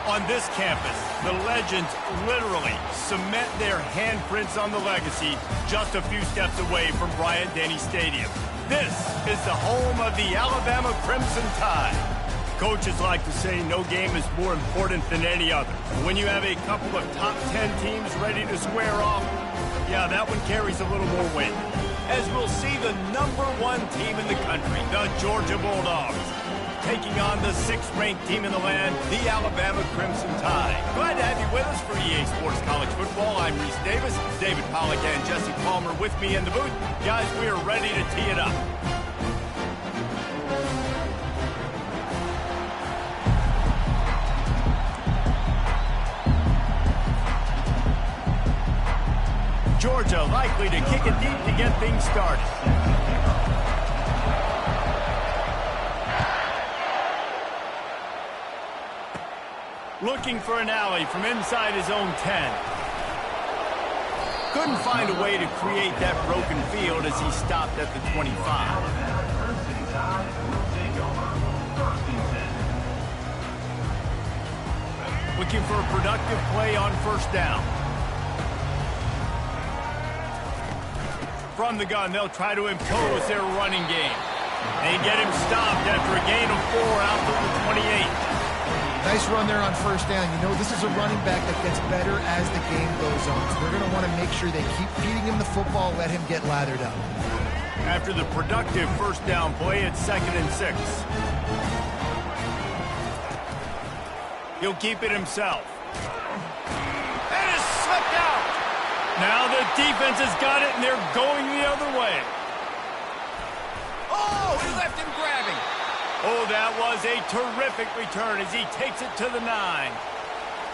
On this campus, the legends literally cement their handprints on the legacy just a few steps away from Bryant-Denny Stadium. This is the home of the Alabama Crimson Tide. Coaches like to say no game is more important than any other. When you have a couple of top 10 teams ready to square off, yeah, that one carries a little more weight. As we'll see the #1 team in the country, the Georgia Bulldogs, taking on the 6th-ranked team in the land, the Alabama Crimson Tide. Glad to have you with us for EA Sports College Football. I'm Reese Davis, David Pollack and Jesse Palmer with me in the booth. Guys, we are ready to tee it up. Georgia likely to kick it deep to get things started. Looking for an alley from inside his own 10. Couldn't find a way to create that broken field as he stopped at the 25. Looking for a productive play on first down. From the gun, they'll try to impose their running game. They get him stopped after a gain of 4 out to the 28. Nice run there on first down. You know, this is a running back that gets better as the game goes on. So they're going to want to make sure they keep feeding him the football, let him get lathered up. After the productive first down play, it's 2nd and 6. He'll keep it himself. And it's slipped out. Now the defense has got it, and they're going the other way. Oh, he left him grabbing. Oh, that was a terrific return as he takes it to the 9.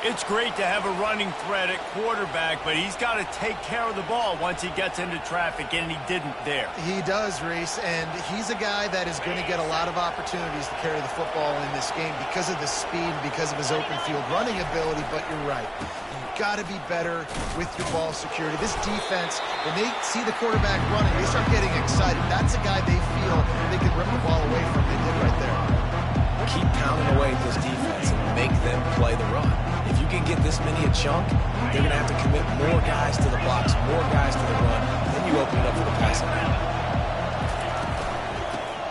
It's great to have a running threat at quarterback, but he's got to take care of the ball once he gets into traffic, and he didn't there. He does, Reese, and he's a guy that is going to get a lot of opportunities to carry the football in this game because of the speed, because of his open field running ability, but you're right. You've got to be better with your ball security. This defense, when they see the quarterback running, they start getting excited. That's a guy they feel they can rip the ball away from. They did right there. Keep pounding away at this defense and make them play the run. If you can get this many a chunk, they're going to have to commit more guys to the blocks, more guys to the run. Then you open it up for the passing game.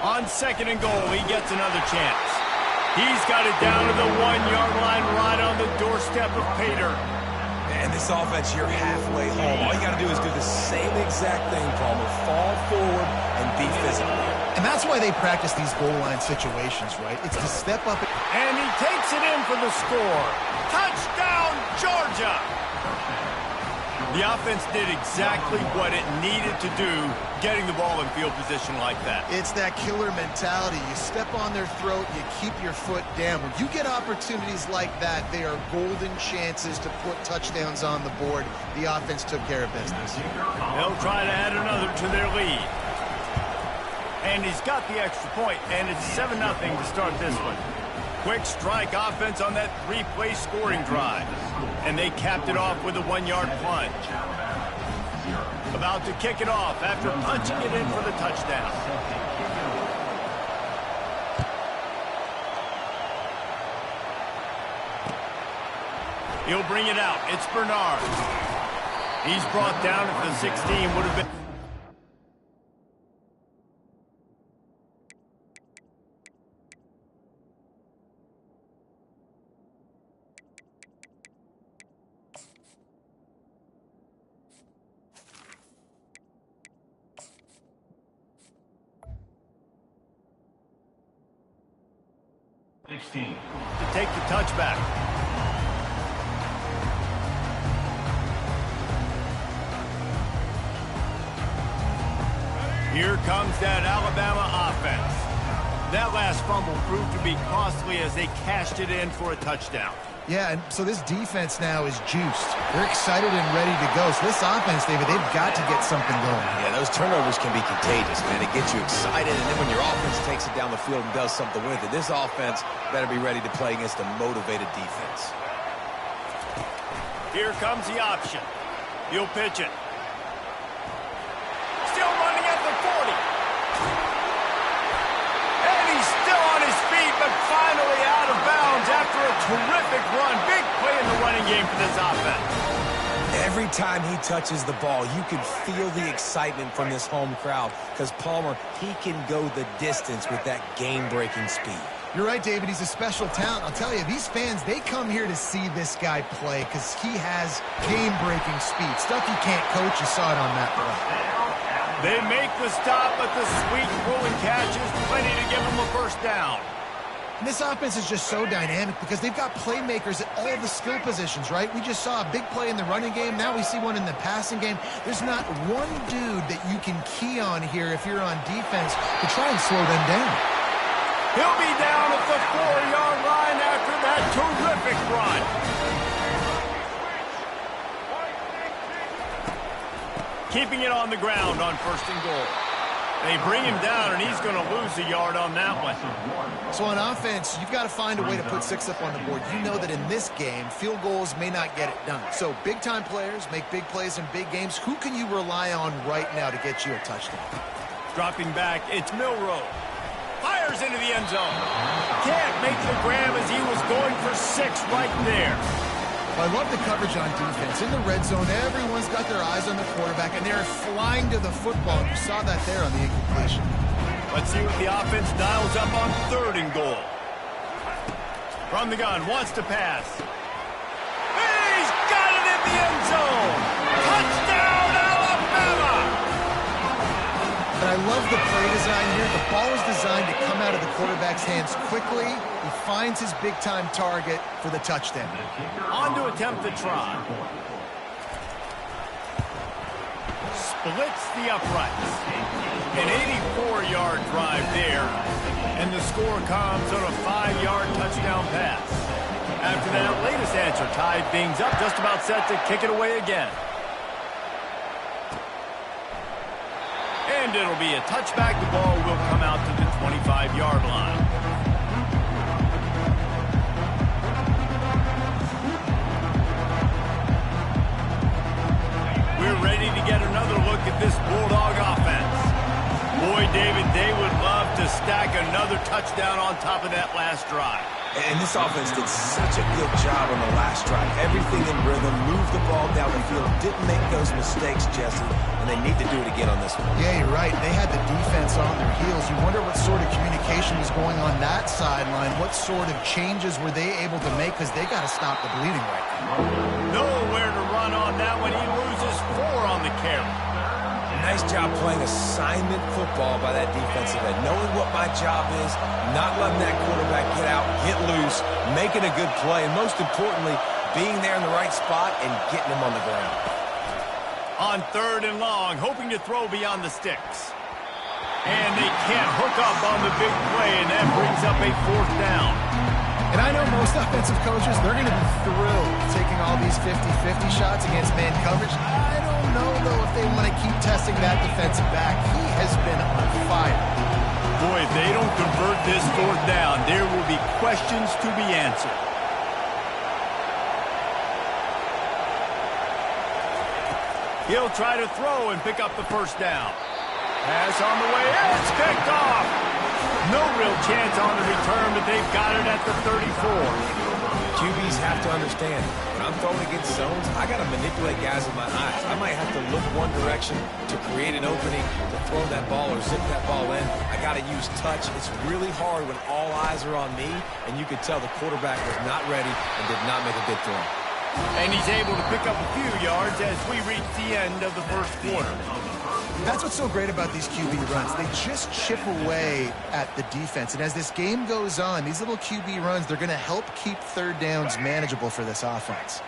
On 2nd and goal, he gets another chance. He's got it down to the 1-yard line right on the doorstep of Pater. And this offense, you're halfway home. All you got to do is do the same exact thing, Palmer. Fall forward and be physical. And that's why they practice these goal line situations, right? It's to step up. And he takes it in for the score. Touchdown, Georgia! The offense did exactly what it needed to do, getting the ball in field position like that. It's that killer mentality. You step on their throat, you keep your foot down. When you get opportunities like that, they are golden chances to put touchdowns on the board. The offense took care of business. They'll try to add another to their lead. And he's got the extra point, and it's 7-0 to start this one. Quick strike offense on that 3-play scoring drive. And they capped it off with a 1-yard plunge. About to kick it off after punching it in for the touchdown. He'll bring it out. It's Bernard. He's brought down at the 16. Would have been... to take the touchback. Here comes that Alabama offense. That last fumble proved to be costly as they cashed it in for a touchdown. Yeah, and so this defense now is juiced. They're excited and ready to go. So this offense, David, they've got to get something going. Yeah, those turnovers can be contagious, man. It gets you excited, and then when your offense takes it down the field and does something with it, this offense better be ready to play against a motivated defense. Here comes the option. He'll pitch it. Still running at the 40. And he's still on his feet, but finally out of bounds Jones after a terrific run. Big play in the running game for this offense. Every time he touches the ball, you can feel the excitement from this home crowd because Palmer, he can go the distance with that game-breaking speed. You're right, David. He's a special talent. I'll tell you, these fans, they come here to see this guy play because he has game-breaking speed. Stuff you can't coach. You saw it on that play. They make the stop, but the sweet rolling catch is plenty to give them a first down. And this offense is just so dynamic because they've got playmakers at all the skill positions, right? We just saw a big play in the running game. Now we see one in the passing game. There's not one dude that you can key on here if you're on defense to try and slow them down. He'll be down at the 4-yard line after that terrific run. Keeping it on the ground on 1st and goal. They bring him down, and he's going to lose a yard on that one. So on offense, you've got to find a way to put 6 up on the board. You know that in this game, field goals may not get it done. So big-time players make big plays in big games. Who can you rely on right now to get you a touchdown? Dropping back, it's Milroe. Fires into the end zone. Can't make the grab as he was going for 6 right there. Well, I love the coverage on defense. In the red zone, everyone's got their eyes on the quarterback, and they're flying to the football. You saw that there on the incompletion. Let's see what the offense dials up on 3rd and goal. From the gun, wants to pass. He's got it in the end zone. Touchdown, Alabama! And I love the play design here. The ball is designed to come out of the quarterback's hands quickly. He finds his big-time target for the touchdown. On to attempt the try. Splits the uprights. An 84-yard drive there. And the score comes on a 5-yard touchdown pass. After that latest answer tied things up, just about set to kick it away again. And it'll be a touchback. The ball will come out to the 25-yard line. We're ready to get another look at this Bulldog offense. Boy, David, they would love to stack another touchdown on top of that last drive. And this offense did such a good job on the last drive. Everything in rhythm, moved the ball down the field, didn't make those mistakes, Jesse, and they need to do it again on this one. Yeah, you're right. They had the defense on their heels. You wonder what sort of communication was going on that sideline. What sort of changes were they able to make because they got to stop the bleeding right now. Nowhere to run on that one. He loses 4 on the carry. Nice job playing assignment football by that defensive end. Knowing what my job is, not letting that quarterback get out, get loose, making a good play, and most importantly, being there in the right spot and getting him on the ground. On 3rd and long, hoping to throw beyond the sticks. And they can't hook up on the big play, and that brings up a 4th down. And I know most offensive coaches, they're going to be thrilled taking all these 50-50 shots against man coverage. I don't know, though, if they want to keep testing that defensive back. He has been on fire. Boy, if they don't convert this 4th down, there will be questions to be answered. He'll try to throw and pick up the 1st down. Pass on the way, it's picked off. No real chance on the return, but they've got it at the 34. QBs have to understand, when I'm throwing against zones, I got to manipulate guys with my eyes. I might have to look one direction to create an opening, to throw that ball or zip that ball in. I got to use touch. It's really hard when all eyes are on me, and you could tell the quarterback was not ready and did not make a good throw. And he's able to pick up a few yards as we reach the end of the 1st quarter. That's what's so great about these QB runs. They just chip away at the defense. And as this game goes on, these little QB runs, they're going to help keep 3rd downs manageable for this offense.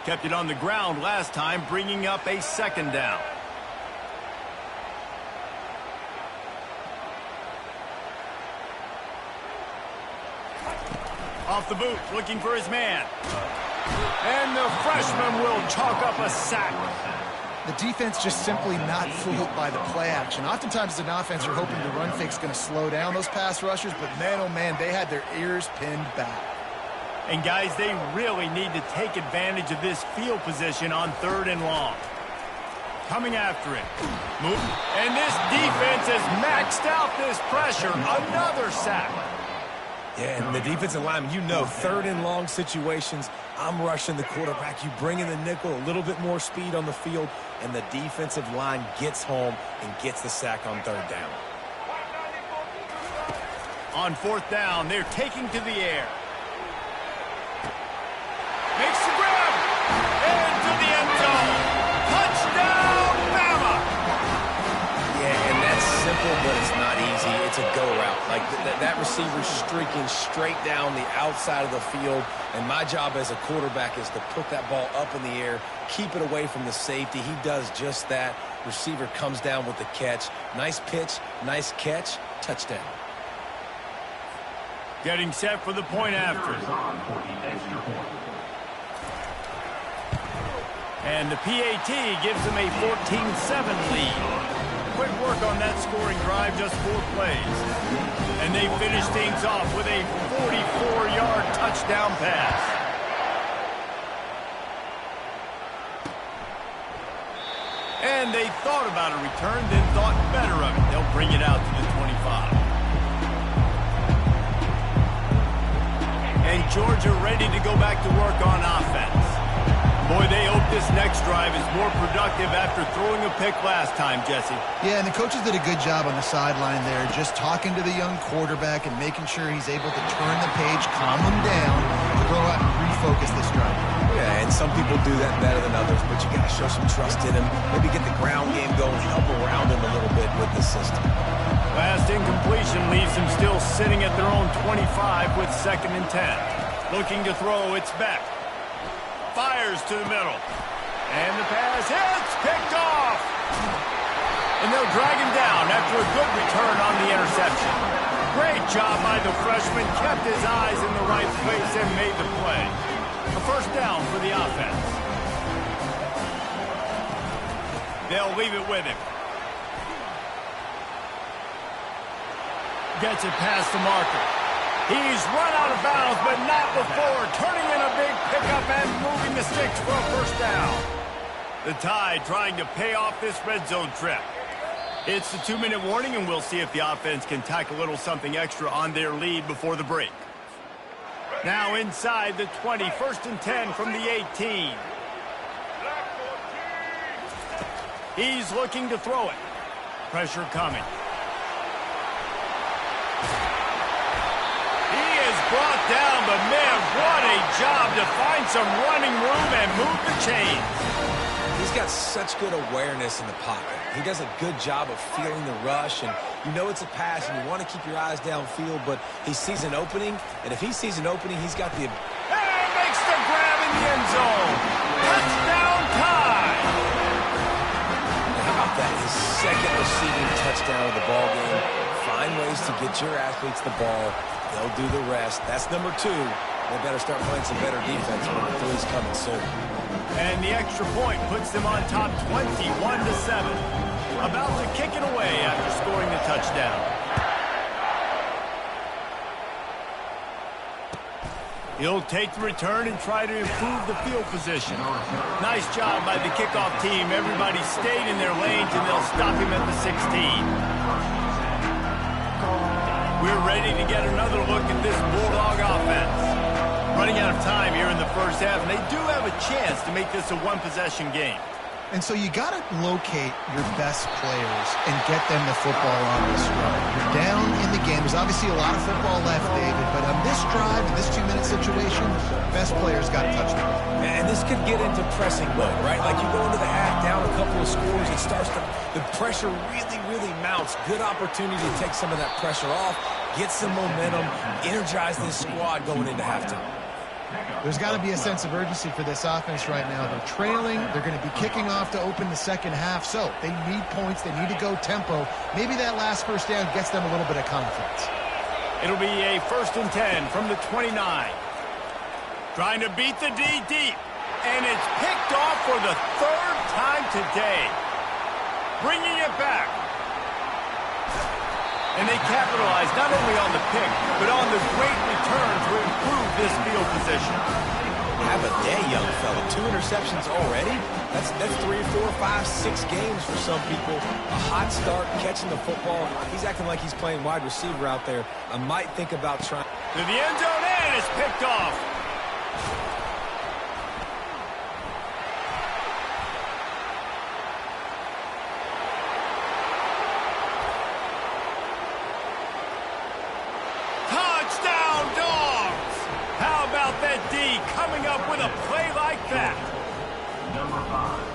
Kept it on the ground last time, bringing up a 2nd down. Off the boot, looking for his man. And the freshman will chalk up a sack. The defense just simply not fooled by the play action. Oftentimes as an offense, you're hoping the run fake's going to slow down those pass rushers, but man, oh man, they had their ears pinned back. And guys, they really need to take advantage of this field position on 3rd and long. Coming after it. Moving. And this defense has maxed out this pressure. Another sack. Yeah, and the defensive lineman, you know, third and long situations, I'm rushing the quarterback. You bring in the nickel, a little bit more speed on the field, and the defensive line gets home and gets the sack on third down. On fourth down, they're taking to the air. Makes the grab. Into the end zone. Touchdown, Bama! Yeah, and that's simple, but it's not easy. It's a go route. Like that receiver's streaking straight down the outside of the field, and my job as a quarterback is to put that ball up in the air, keep it away from the safety. He does just that. Receiver comes down with the catch. Nice pitch, nice catch, touchdown. Getting set for the point after. And the PAT gives them a 14-7 lead. Quick work on that scoring drive, just 4 plays. And they finish things off with a 44-yard touchdown pass. And they thought about a return, then thought better of it. They'll bring it out to the 25. And Georgia ready to go back to work on offense. Boy, they hope this next drive is more productive after throwing a pick last time, Jesse. Yeah, and the coaches did a good job on the sideline there, just talking to the young quarterback and making sure he's able to turn the page, calm him down, to go out and refocus this drive. Yeah, and some people do that better than others, but you got to show some trust in him. Maybe get the ground game going, help around him a little bit with the system. Last incompletion leaves them still sitting at their own 25 with 2nd and 10. Looking to throw, it's Beck. Fires to the middle. And the pass hits, picked off. And they'll drag him down after a good return on the interception. Great job by the freshman, kept his eyes in the right place and made the play. A first down for the offense. They'll leave it with him. Gets it past the marker. He's run out of bounds, but not before turning in a big pickup and moving the sticks for a first down. The Tide trying to pay off this red zone trip. It's the 2-minute warning, and we'll see if the offense can tack a little something extra on their lead before the break. Now inside the 20, 1st and 10 from the 18. He's looking to throw it. Pressure coming. Brought down, but man, what a job to find some running room and move the chains. He's got such good awareness in the pocket. He does a good job of feeling the rush, and you know it's a pass, and you want to keep your eyes downfield, but he sees an opening, and if he sees an opening, he's got the... And makes the grab in the end zone. Touchdown Tide. How about that? His 2nd receiving touchdown of the ball game. Find ways to get your athletes the ball. They'll do the rest. That's number 2. They better start playing some better defense. Number 3's coming soon. And the extra point puts them on top 21-7. About to kick it away after scoring the touchdown. He'll take the return and try to improve the field position. Nice job by the kickoff team. Everybody stayed in their lanes, and they'll stop him at the 16. We're ready to get another look at this Bulldog offense. Running out of time here in the first half, and they do have a chance to make this a one-possession game. And so you got to locate your best players and get them the football on this drive. You're down in the game. There's obviously a lot of football left, David, but on this drive, in this 2-minute situation, best players got to touch the ball. And this could get into pressing mode, right? Like you go into the half, down a couple of scores, it starts to, the pressure really mounts. Good opportunity to take some of that pressure off, get some momentum, energize this squad going into halftime. There's got to be a sense of urgency for this offense right now. They're trailing. They're going to be kicking off to open the second half. So they need points. They need to go tempo. Maybe that last first down gets them a little bit of confidence. It'll be a 1st and 10 from the 29. Trying to beat the D deep. And it's picked off for the 3rd time today. Bringing it back. And they capitalize not only on the pick, but on the great return to improve this field position. Have a day, young fella. 2 interceptions already? That's 3, 4, 5, 6 games for some people. A hot start, catching the football. He's acting like he's playing wide receiver out there. I might think about trying. To the end zone, and it's picked off. Touchdown, Dogs! How about that D coming up with a play like that?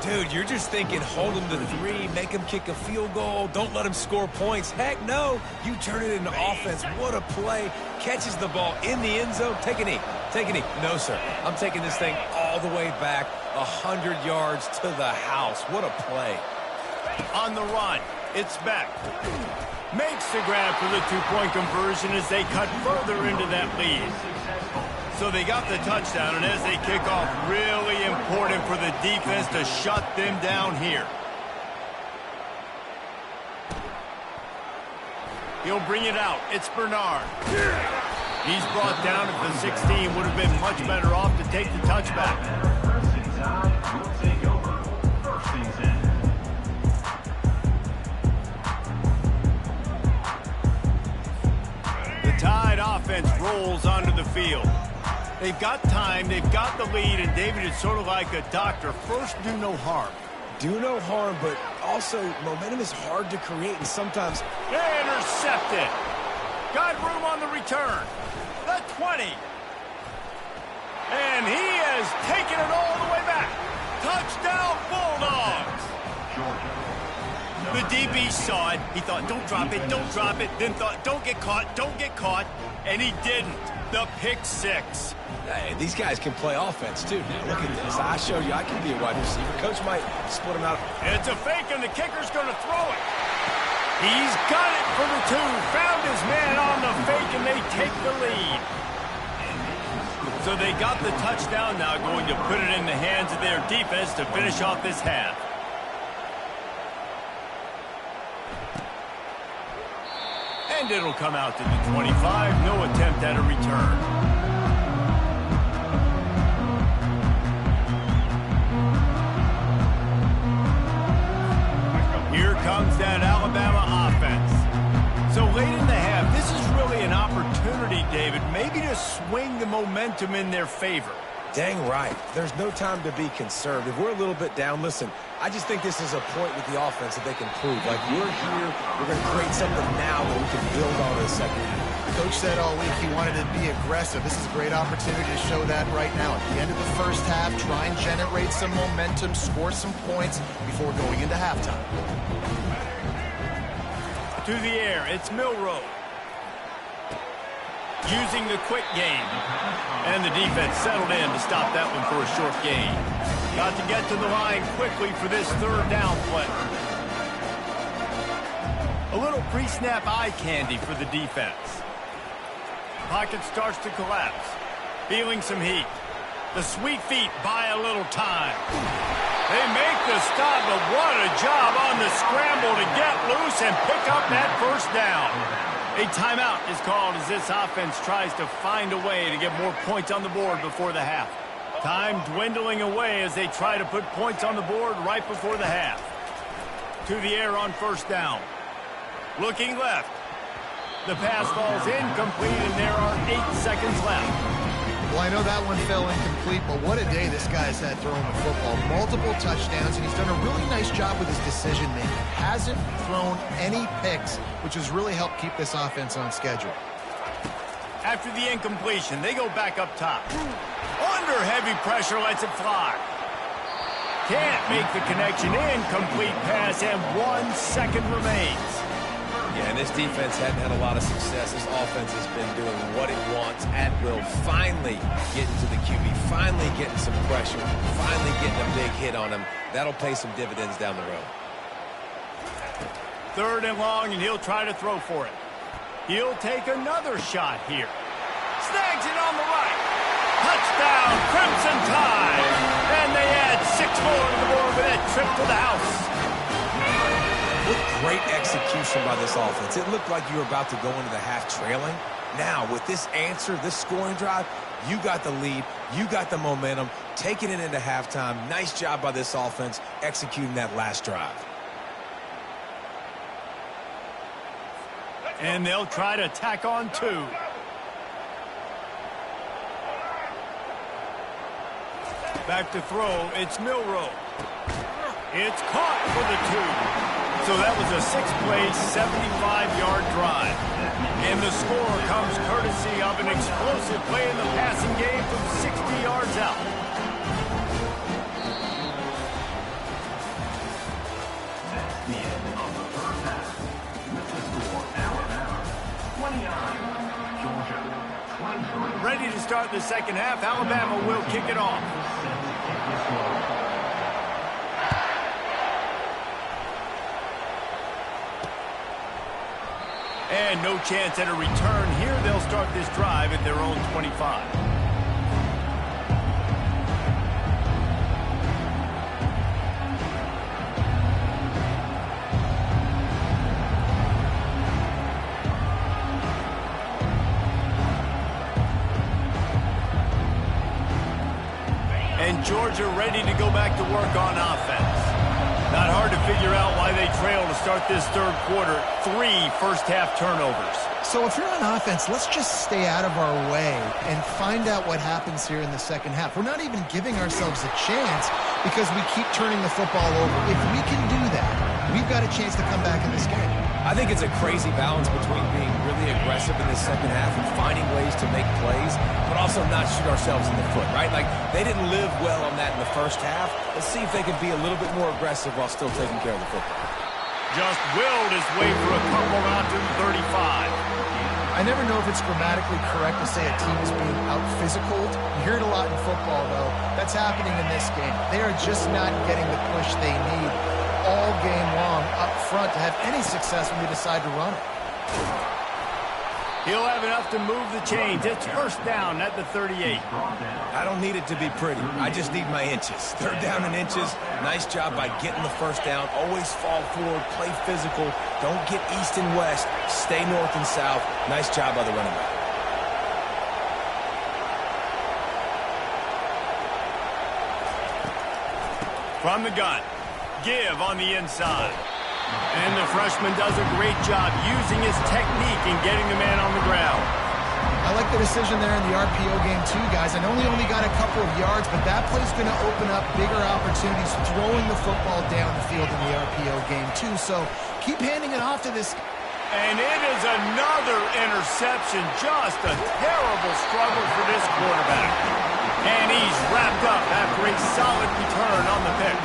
Dude, you're just thinking hold him to 3, make him kick a field goal, don't let him score points. Heck no, you turn it into offense. What a play. Catches the ball in the end zone. Take a knee. Take a knee. No, sir. I'm taking this thing all the way back 100 yards to the house. What a play. On the run, it's Beck. Makes the grab for the 2-point conversion as they cut further into that lead. So they got the touchdown, and as they kick off, really important for the defense to shut them down here. He'll bring it out. It's Bernard. He's brought down at the 16. Would have been much better off to take the touchback. The Tide offense rolls onto the field. They've got time, they've got the lead, and David is sort of like a doctor. First, do no harm. Do no harm, but also momentum is hard to create, and sometimes... Intercepted. Got room on the return. The 20. And he has taken it all the way back. Touchdown, Bulldogs. The DB saw it. He thought, don't drop it, don't drop it. Then thought, don't get caught, and he didn't. The pick 6. Hey, these guys can play offense, too. Now, look at this. I showed you I can be a wide receiver. Coach might split him out. It's a fake, and the kicker's going to throw it. He's got it for the 2. Found his man on the fake, and they take the lead. So they got the touchdown, now going to put it in the hands of their defense to finish off this half. And it'll come out to the 25. No attempt at a return. Here comes that Alabama offense. So late in the half, this is really an opportunity, David, maybe to swing the momentum in their favor. Dang right. There's no time to be conservative. We're a little bit down. Listen, I just think this is a point with the offense that they can prove. Like, we're here, we're going to create something now that we can build on in the second half. Coach said all week he wanted to be aggressive. This is a great opportunity to show that right now. At the end of the first half, try and generate some momentum, score some points before going into halftime. To the air, it's Milroe. Using the quick game. And the defense settled in to stop that one for a short gain. Got to get to the line quickly for this 3rd down play. A little pre-snap eye candy for the defense. Pocket starts to collapse. Feeling some heat. The sweet feet buy a little time. They make the stop, but what a job on the scramble to get loose and pick up that 1st down. A timeout is called as this offense tries to find a way to get more points on the board before the half. Time dwindling away as they try to put points on the board right before the half. To the air on 1st down. Looking left. The pass falls incomplete, and there are 8 seconds left. Well, I know that one fell incomplete, but what a day this guy's had throwing the football. Multiple touchdowns, and he's done a really nice job with his decision-making. Hasn't thrown any picks, which has really helped keep this offense on schedule. After the incompletion, they go back up top. Under heavy pressure, lets it fly. Can't make the connection. Incomplete pass, and 1 second remains. Yeah, and this defense hadn't had a lot of success. This offense has been doing what it wants at will. Finally getting to the QB, finally getting some pressure, finally getting a big hit on him. That'll pay some dividends down the road. 3rd and long, and he'll try to throw for it. He'll take another shot here. Snags it on the right. Touchdown, Crimson Tide. And they add 6 more to the board with that trip to the house. What great execution by this offense. It looked like you were about to go into the half trailing. Now, with this answer, this scoring drive, You got the lead. You got the momentum. Taking it into halftime. Nice job by this offense executing that last drive. And they'll try to tack on 2. Back to throw. It's Milroe. It's caught for the 2. So that was a 6-play, 75-yard drive. And the score comes courtesy of an explosive play in the passing game from 60 yards out. That's the end of the first half. With the score, Alabama 29, Georgia 23. Ready to start the second half. Alabama will kick it off. And no chance at a return here. They'll start this drive at their own 25. And Georgia ready to go back to work on offense. Not hard to figure out why they trail to start this third quarter. 3 first-half turnovers. So if you're on offense, let's just stay out of our way and find out what happens here in the second half. We're not even giving ourselves a chance because we keep turning the football over. If we can do that, we've got a chance to come back in this game. I think it's a crazy balance between being really aggressive in this second half and finding ways to make plays, but also not shoot ourselves in the foot, right? Like, they didn't live well on that in the first half. Let's see if they can be a little bit more aggressive while still taking care of the football. Just willed his way for a couple out to 35. I never know if it's grammatically correct to say a team is being out-physicaled. You hear it a lot in football, though. That's happening in this game. They are just not getting the push they need all game long up front to have any success when they decide to run it. He'll have enough to move the chains. It's first down at the 38. I don't need it to be pretty. I just need my inches. Third down in inches. Nice job by getting the first down. Always fall forward. Play physical. Don't get east and west. Stay north and south. Nice job by the running back. From the gun. Give on the inside. And the freshman does a great job using his technique and getting the man on the ground. I like the decision there in the RPO game too, guys. I know he only got a couple of yards, but that play's going to open up bigger opportunities throwing the football down the field in the RPO game too. So keep handing it off to this. And it is another interception. Just a terrible struggle for this quarterback. And he's wrapped up after a solid return on the pick.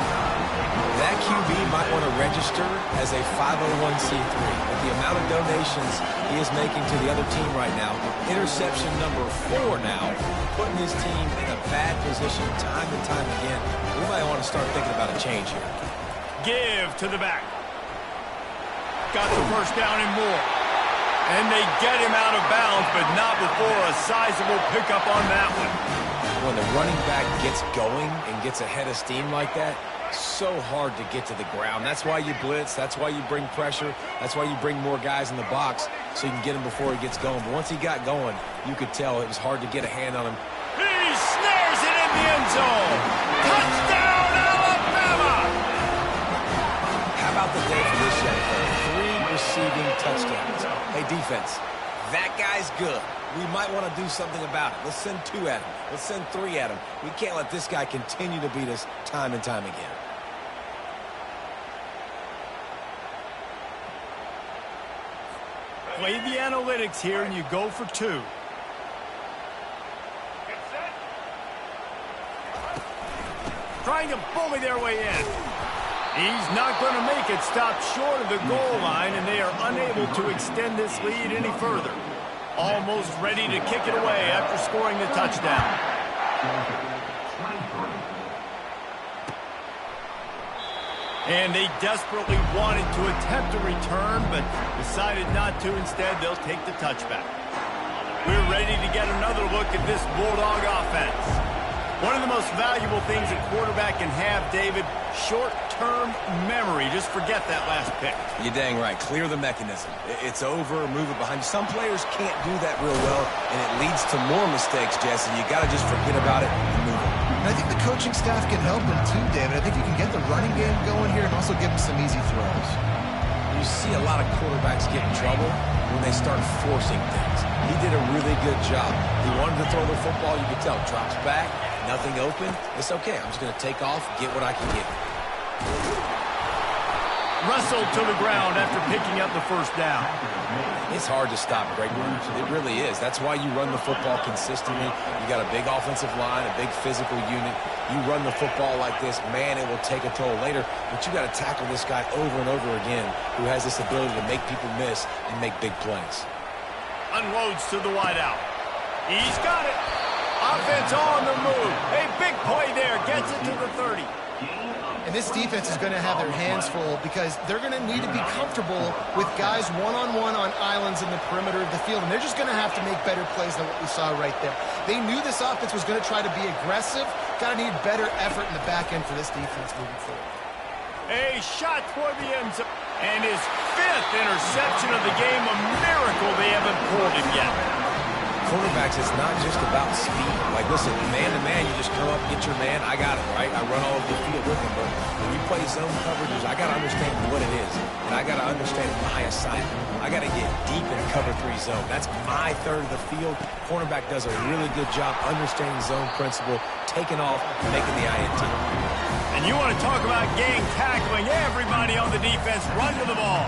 That QB might want to register as a 501c3. With the amount of donations he is making to the other team right now, interception number 4 now, putting his team in a bad position time and time again. We might want to start thinking about a change here. Give to the back. Got the first down and more. And they get him out of bounds, but not before a sizable pickup on that one. When the running back gets going and gets ahead of steam like that, so hard to get to the ground. That's why you blitz. That's why you bring pressure. That's why you bring more guys in the box so you can get him before he gets going. But once he got going, you could tell it was hard to get a hand on him. He snares it in the end zone. Touchdown, Alabama! How about the day for this young fella? 3 receiving touchdowns. Hey, defense, that guy's good. We might want to do something about it. Let's send 2 at him. Let's send 3 at him. We can't let this guy continue to beat us time and time again. Play the analytics here, and you go for 2. Trying to bully their way in. He's not going to make it. Stopped short of the goal line, and they are unable to extend this lead any further. Almost ready to kick it away after scoring the touchdown. And they desperately wanted to attempt a return, but decided not to. Instead, they'll take the touchback. We're ready to get another look at this Bulldog offense. One of the most valuable things a quarterback can have, David, Short-term memory. Just forget that last pick. You're dang right. Clear the mechanism. It's over, move it behind you. Some players can't do that real well, and it leads to more mistakes, Jesse. You got to just forget about it and move it. And I think the coaching staff can help him too, David. I think you can get the running game going here and also give him some easy throws. You see a lot of quarterbacks get in trouble when they start forcing things. He did a really good job. He wanted to throw the football. You could tell. Drops back, nothing open. It's okay. I'm just going to take off, get what I can get. Wrestled to the ground after picking up the first down. It's hard to stop great runners. It really is. That's why you run the football consistently. You got a big offensive line, a big physical unit. You run the football like this, man, it will take a toll later. But you got to tackle this guy over and over again who has this ability to make people miss and make big plays. Unloads to the wideout. He's got it. Offense on the move. A big play there. Gets it to the 30. And this defense is going to have their hands full because they're going to need to be comfortable with guys one-on-one on islands in the perimeter of the field. And they're just going to have to make better plays than what we saw right there. They knew this offense was going to try to be aggressive. Got to need better effort in the back end for this defense moving forward. A shot toward the end zone. And his 5th interception of the game. A miracle they haven't pulled him yet. Quarterbacks, it's not just about speed. Like, listen, man-to-man, you just come up, get your man, I got it, right? I run all over the field with him, but when you play zone coverages, I got to understand what it is, and I got to understand my assignment. I got to get deep in cover 3 zone. That's my third of the field. Cornerback does a really good job understanding zone principle, taking off, making the INT. And you want to talk about gang tackling, everybody on the defense run to the ball.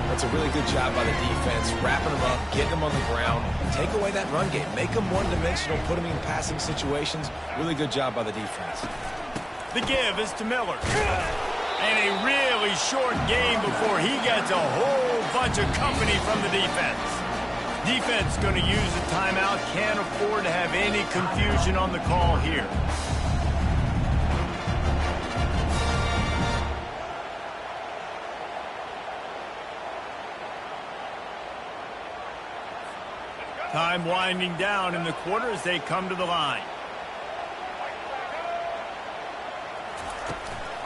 That's a really good job by the defense, wrapping them up, getting them on the ground, take away that run game, make them one-dimensional, put them in passing situations. Really good job by the defense. The give is to Miller. And a really short game before he gets a whole bunch of company from the defense. Defense going to use a timeout, can't afford to have any confusion on the call here. Time winding down in the quarter as they come to the line.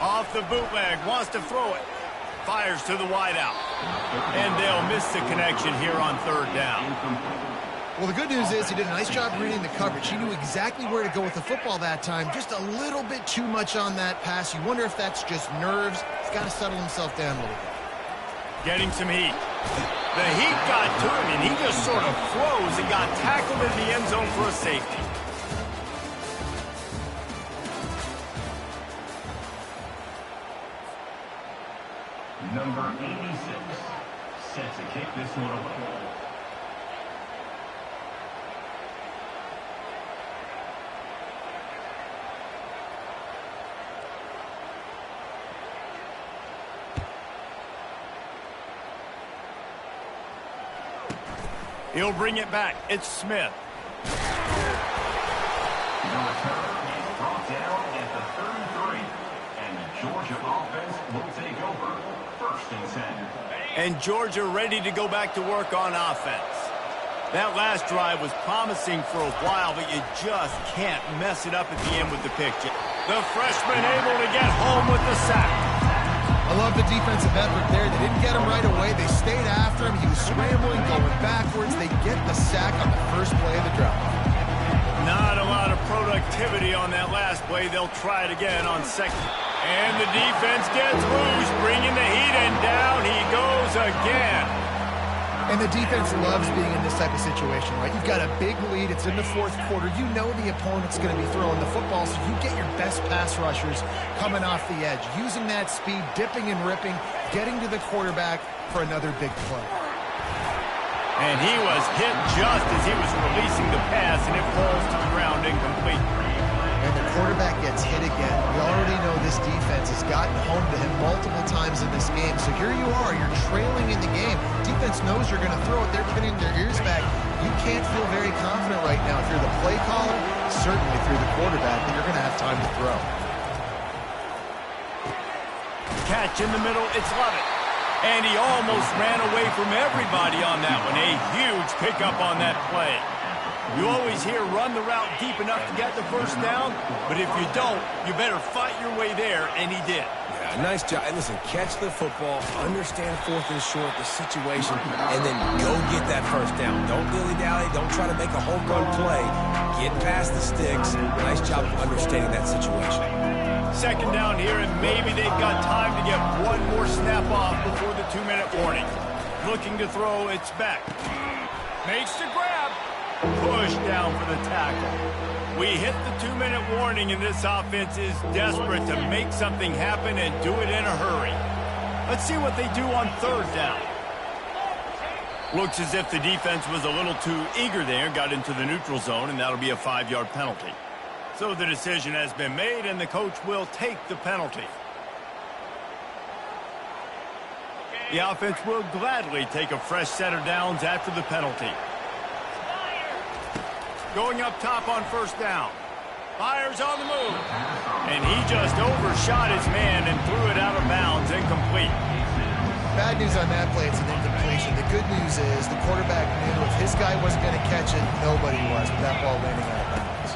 Off the bootleg, wants to throw it. Fires to the wideout. And they'll miss the connection here on 3rd down. Well, the good news is he did a nice job reading the coverage. He knew exactly where to go with the football that time. Just a little bit too much on that pass. You wonder if that's just nerves. He's got to settle himself down a little bit. Getting some heat. The heat got to him, and he just sort of froze and got tackled in the end zone for a safety. Number 86, set to kick this one away. He'll bring it back. It's Smith. The return is brought down at the 33. And the Georgia offense will take over 1st and 10. And Georgia ready to go back to work on offense. That last drive was promising for a while, but you just can't mess it up at the end with the pick. The freshman able to get home with the sack. I love the defensive effort there. They didn't get him right away. They stayed after him. He was scrambling, going backwards. They get the sack on the first play of the drive. Not a lot of productivity on that last play. They'll try it again on 2nd. And the defense gets loose, bringing the heat, and down he goes again. And the defense loves being in this type of situation, right? You've got a big lead. It's in the 4th quarter. You know the opponent's going to be throwing the football, so you get your best pass rushers coming off the edge, using that speed, dipping and ripping, getting to the quarterback for another big play. And he was hit just as he was releasing the pass, and it falls to the ground incomplete. And the quarterback gets hit again. We already know this defense has gotten home to him multiple times in this game. So here you are, you're trailing in the game. Defense knows you're going to throw it. They're pinning their ears back. You can't feel very confident right now. If you're the play caller, certainly if you're the quarterback, that you're going to have time to throw. Catch in the middle, it's Lovett. And he almost ran away from everybody on that one. A huge pickup on that play. You always hear run the route deep enough to get the first down, but if you don't, you better fight your way there, and he did. Yeah, nice job. And listen, catch the football, understand 4th and short, the situation, and then go get that first down. Don't dilly-dally. Don't try to make a home run play. Get past the sticks. Nice job of understanding that situation. 2nd down here, and maybe they've got time to get one more snap off before the 2-minute warning. Looking to throw, it's back. Makes the grab. Push down for the tackle. We hit the 2-minute warning, and this offense is desperate to make something happen and do it in a hurry. Let's see what they do on 3rd down. Looks as if the defense was a little too eager there, got into the neutral zone, and that'll be a 5-yard penalty. So the decision has been made, and the coach will take the penalty. The offense will gladly take a fresh set of downs after the penalty. Going up top on 1st down. Fires on the move. And he just overshot his man and threw it out of bounds, incomplete. Bad news on that play, it's an incompletion. The good news is the quarterback knew if his guy wasn't going to catch it, nobody was with that ball landing out of bounds.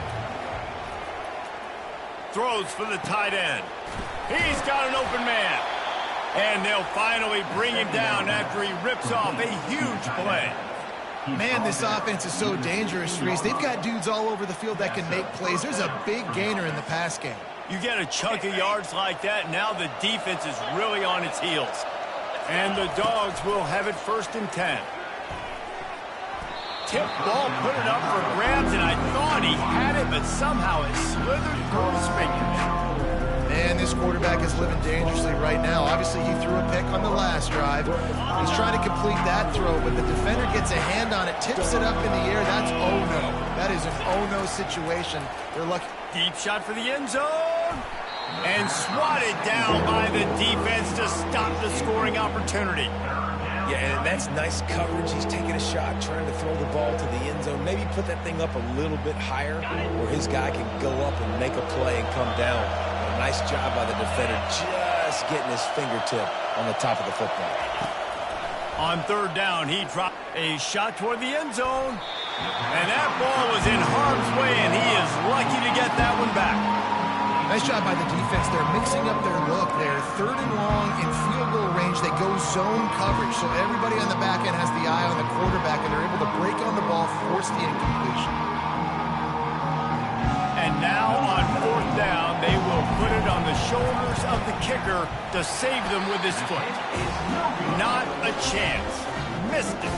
Throws for the tight end. He's got an open man. And they'll finally bring him down after he rips off a huge play. Man, this offense is so dangerous, Reese. They've got dudes all over the field that can make plays. There's a big gainer in the pass game. You get a chunk of yards like that, now the defense is really on its heels. And the Dogs will have it 1st and 10. Tip ball, put it up for grabs, and I thought he had it, but somehow it slithered through his fingers. Man, this quarterback is living dangerously right now. Obviously, he threw a pick on the last drive. He's trying to complete that throw, but the defender gets a hand on it, tips it up in the air. That's oh-no. That is an oh-no situation. They're lucky. Deep shot for the end zone. And swatted down by the defense to stop the scoring opportunity. Yeah, and that's nice coverage. He's taking a shot, trying to throw the ball to the end zone. Maybe put that thing up a little bit higher where his guy can go up and make a play and come down. A nice job by the defender just getting his fingertip on the top of the football. On 3rd down, he dropped a shot toward the end zone. And that ball was in harm's way, and he is lucky to get that one back. Nice job by the defense. They're mixing up their look. They're 3rd and long in field goal range. They go zone coverage, so everybody on the back end has the eye on the quarterback, and they're able to break on the ball, force the incompletion. And now on 4th down, they will put it on the shoulders of the kicker to save them with his foot. Not a chance. Missed it.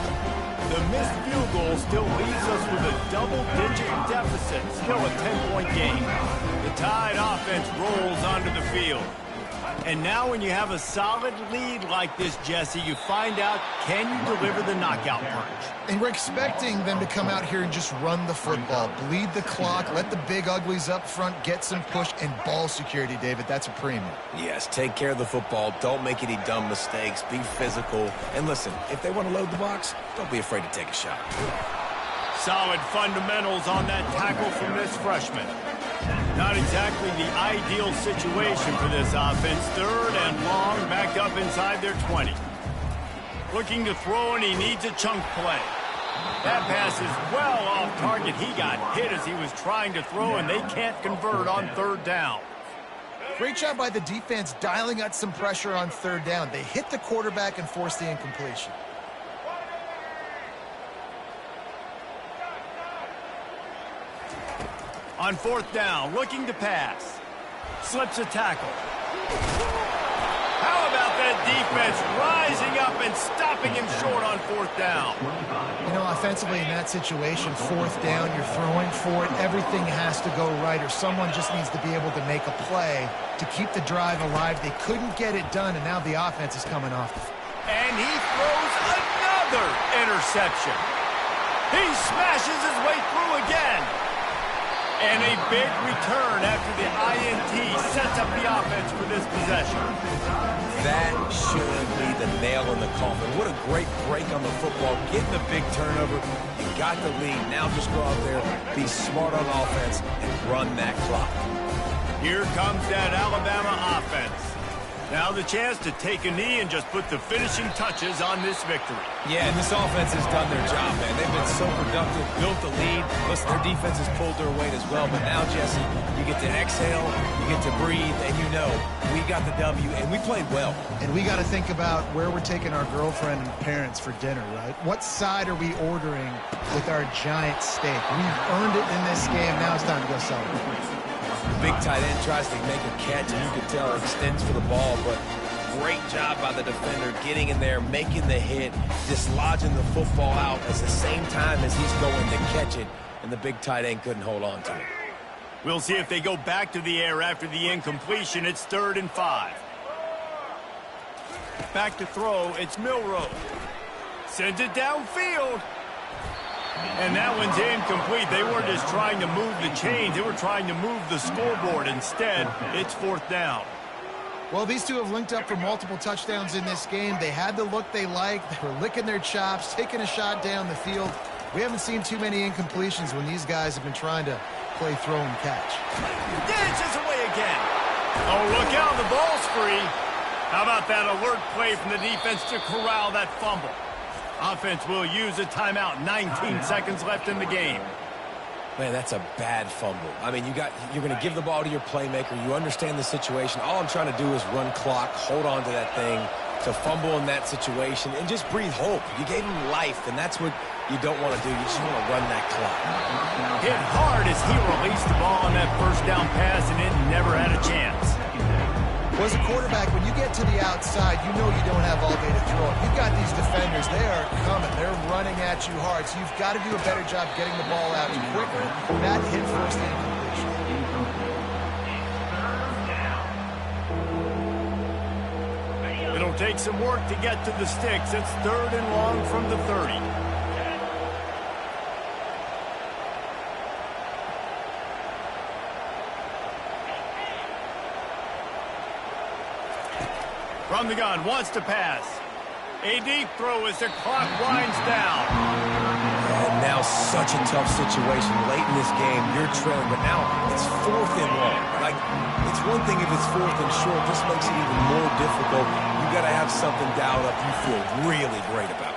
The missed field goal still leaves us with a double-digit deficit, still a 10-point game. The Tide offense rolls onto the field. And now when you have a solid lead like this, Jesse, you find out, can you deliver the knockout punch? And we're expecting them to come out here and just run the football, bleed the clock, let the big uglies up front get some push, and ball security, David. That's a premium. Yes, take care of the football. Don't make any dumb mistakes. Be physical. And listen, if they want to load the box, don't be afraid to take a shot. Solid fundamentals on that tackle from this freshman. Not exactly the ideal situation for this offense. 3rd and long, backed up inside their 20. Looking to throw, and he needs a chunk play. That pass is well off target. He got hit as he was trying to throw, and they can't convert on 3rd down. Great job by the defense dialing out some pressure on 3rd down. They hit the quarterback and forced the incompletion. On 4th down, looking to pass. Slips a tackle. How about that defense rising up and stopping him short on 4th down? You know, offensively in that situation, 4th down, you're throwing for it. Everything has to go right, or someone just needs to be able to make a play to keep the drive alive. They couldn't get it done, and now the offense is coming off. And he throws another interception. He smashes his way through again. And a big return after the INT sets up the offense for this possession. That should be the nail in the coffin. What a great break on the football. Getting the big turnover. You got the lead. Now just go out there, be smart on offense, and run that clock. Here comes that Alabama offense. Now the chance to take a knee and just put the finishing touches on this victory. Yeah, and this offense has done their job, man. They've been so productive, built the lead. Listen, their defense has pulled their weight as well. But now, Jesse, you get to exhale, you get to breathe, and you know we got the W, and we played well. And we got to think about where we're taking our girlfriend and parents for dinner, right? What side are we ordering with our giant steak? We've earned it in this game. Now it's time to go celebrate. The big tight end tries to make a catch, and you can tell it extends for the ball, but great job by the defender getting in there, making the hit, dislodging the football out at the same time as he's going to catch it, and the big tight end couldn't hold on to it. We'll see if they go back to the air after the incompletion. It's 3rd and 5. Back to throw, it's Milroe. Sends it downfield. And that one's incomplete. They weren't just trying to move the chains. They were trying to move the scoreboard. Instead, it's 4th down. Well, these two have linked up for multiple touchdowns in this game. They had the look they liked. They were licking their chops, taking a shot down the field. We haven't seen too many incompletions when these guys have been trying to play throw and catch. Dances away again. Oh, look out, the ball's free. How about that alert play from the defense to corral that fumble? Offense will use a timeout. 19 seconds left in the game. Man, that's a bad fumble. I mean, you're going to give the ball to your playmaker. You understand the situation. All I'm trying to do is run clock, hold on to that thing, to fumble in that situation, and just breathe hope. You gave him life, and that's what you don't want to do. You just want to run that clock. Hit hard as he released the ball on that 1st down pass, and it never had a chance. Well, as a quarterback, when you get to the outside, you know you don't have all day to throw it. You've got these defenders. They are coming. They're running at you hard. So you've got to do a better job getting the ball out quicker. That hit first incompletion. It'll take some work to get to the sticks. It's 3rd and long from the 30. From the gun, wants to pass. A deep throw as the clock winds down. And now such a tough situation late in this game. You're trailing, but now it's 4th and long. Like, it's one thing if it's 4th and short. This makes it even more difficult. You got to have something dialed up you feel really great about.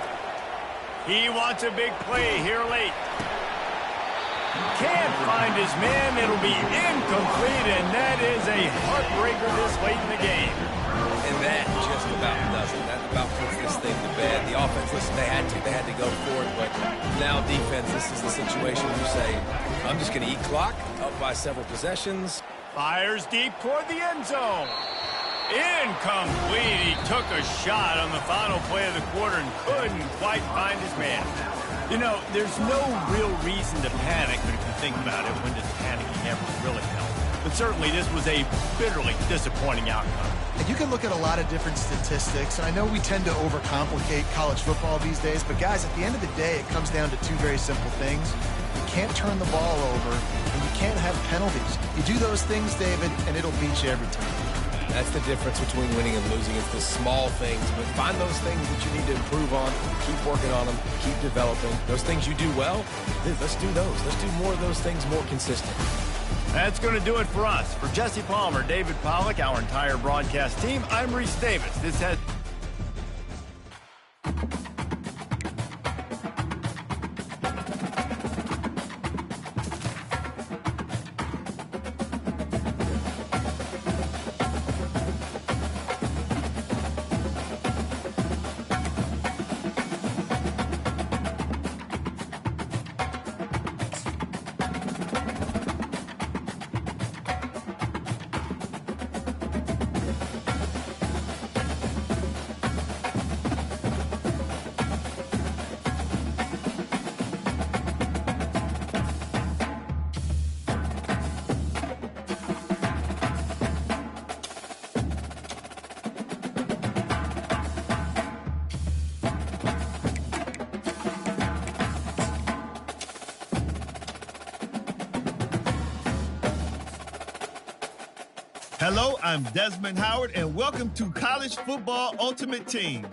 He wants a big play here late. Can't find his man. It'll be incomplete, and that is a heartbreaker this late in the game. And that just about does it. That about puts this thing to bed. The offense, listen, they had to go for it, but now defense, this is the situation you say, I'm just going to eat clock, up by several possessions. Fires deep toward the end zone. Incomplete. He took a shot on the final play of the quarter and couldn't quite find his man. You know, there's no real reason to panic, but if you think about it, when does panicking ever really help? But certainly this was a bitterly disappointing outcome. And you can look at a lot of different statistics, and I know we tend to overcomplicate college football these days, but guys, at the end of the day, it comes down to two very simple things. You can't turn the ball over, and you can't have penalties. You do those things, David, and it'll beat you every time. That's the difference between winning and losing. It's the small things, but find those things that you need to improve on, keep working on them, keep developing. Those things you do well, let's do those. Let's do more of those things more consistent. That's going to do it for us. For Jesse Palmer, David Pollack, our entire broadcast team, I'm Reese Davis. This has... Hello, I'm Desmond Howard, and welcome to College Football Ultimate Team.